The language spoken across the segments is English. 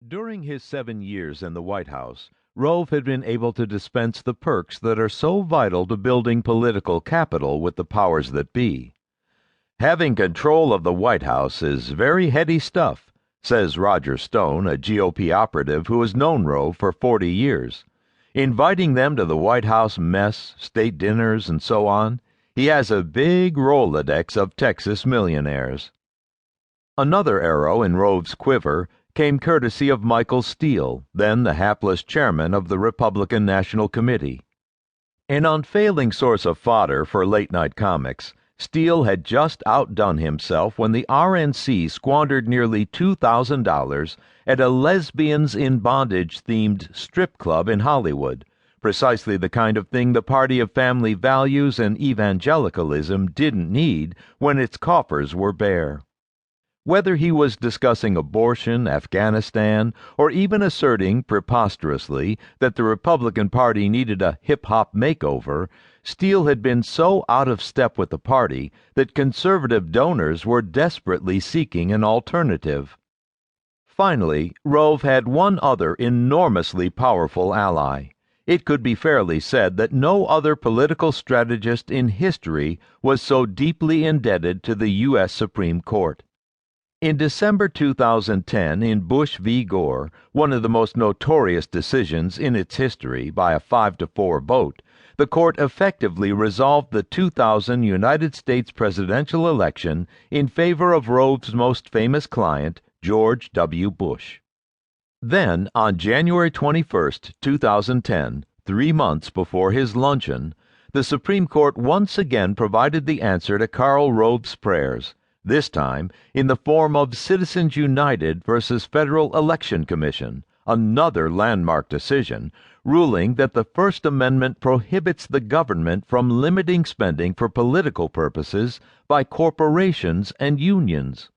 During his 7 years in the White House, Rove had been able to dispense the perks that are so vital to building political capital with the powers that be. Having control of the White House is very heady stuff, says Roger Stone, a GOP operative who has known Rove for 40 years. Inviting them to the White House mess, state dinners, and so on, he has a big Rolodex of Texas millionaires. Another arrow in Rove's quiver came courtesy of Michael Steele, then the hapless chairman of the Republican National Committee. An unfailing source of fodder for late-night comics, Steele had just outdone himself when the RNC squandered nearly $2,000 at a lesbians in bondage-themed strip club in Hollywood, precisely the kind of thing the party of family values and evangelicalism didn't need when its coffers were bare. Whether he was discussing abortion, Afghanistan, or even asserting preposterously that the Republican Party needed a hip-hop makeover, Steele had been so out of step with the party that conservative donors were desperately seeking an alternative. Finally, Rove had one other enormously powerful ally. It could be fairly said that no other political strategist in history was so deeply indebted to the U.S. Supreme Court. In December 2010, in Bush v. Gore, one of the most notorious decisions in its history by a 5-4 vote, the court effectively resolved the 2000 United States presidential election in favor of Rove's most famous client, George W. Bush. Then, on January 21, 2010, 3 months before his luncheon, the Supreme Court once again provided the answer to Karl Rove's prayers, this time in the form of Citizens United versus Federal Election Commission, another landmark decision, ruling that the First Amendment prohibits the government from limiting spending for political purposes by corporations and unions.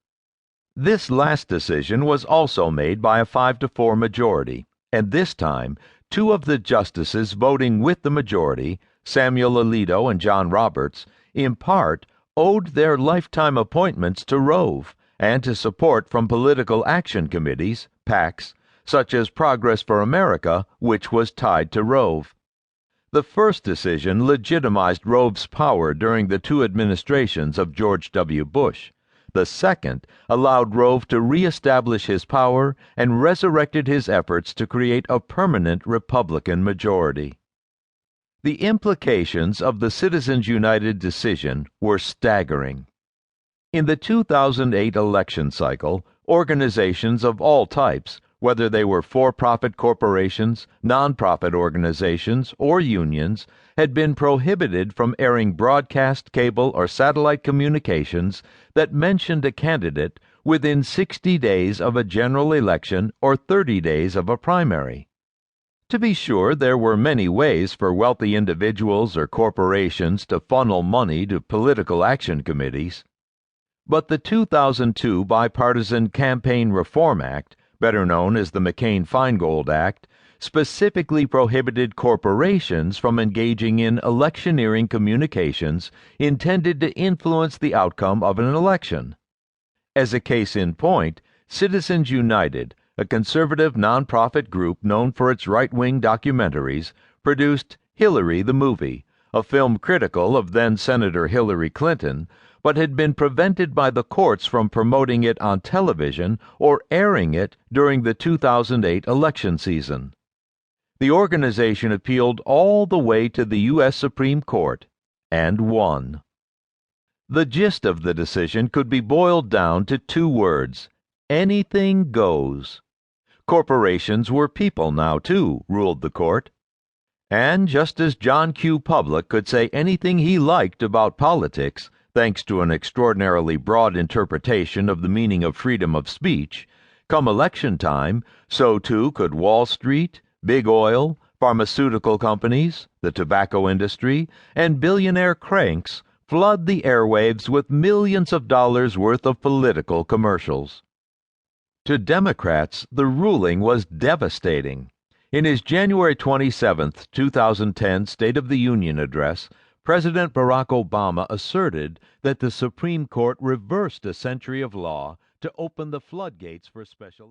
This last decision was also made by a 5-4 majority, and this time 2 of the justices voting with the majority, Samuel Alito and John Roberts, in part owed their lifetime appointments to Rove and to support from political action committees, PACs, such as Progress for America, which was tied to Rove. The first decision legitimized Rove's power during the 2 administrations of George W. Bush. The second allowed Rove to reestablish his power and resurrected his efforts to create a permanent Republican majority. The implications of the Citizens United decision were staggering. In the 2008 election cycle, organizations of all types, whether they were for-profit corporations, non-profit organizations, or unions, had been prohibited from airing broadcast, cable, or satellite communications that mentioned a candidate within 60 days of a general election or 30 days of a primary. To be sure, there were many ways for wealthy individuals or corporations to funnel money to political action committees. But the 2002 Bipartisan Campaign Reform Act, better known as the McCain-Feingold Act, specifically prohibited corporations from engaging in electioneering communications intended to influence the outcome of an election. As a case in point, Citizens United, a conservative nonprofit group known for its right-wing documentaries, produced Hillary the Movie, a film critical of then-Senator Hillary Clinton, but had been prevented by the courts from promoting it on television or airing it during the 2008 election season. The organization appealed all the way to the U.S. Supreme Court and won. The gist of the decision could be boiled down to 2 words: anything goes. Corporations were people now, too, ruled the court. And just as John Q. Public could say anything he liked about politics, thanks to an extraordinarily broad interpretation of the meaning of freedom of speech, come election time, so too could Wall Street, big oil, pharmaceutical companies, the tobacco industry, and billionaire cranks flood the airwaves with millions of dollars worth of political commercials. To Democrats, the ruling was devastating. In his January 27, 2010 State of the Union address, President Barack Obama asserted that the Supreme Court reversed a century of law to open the floodgates for special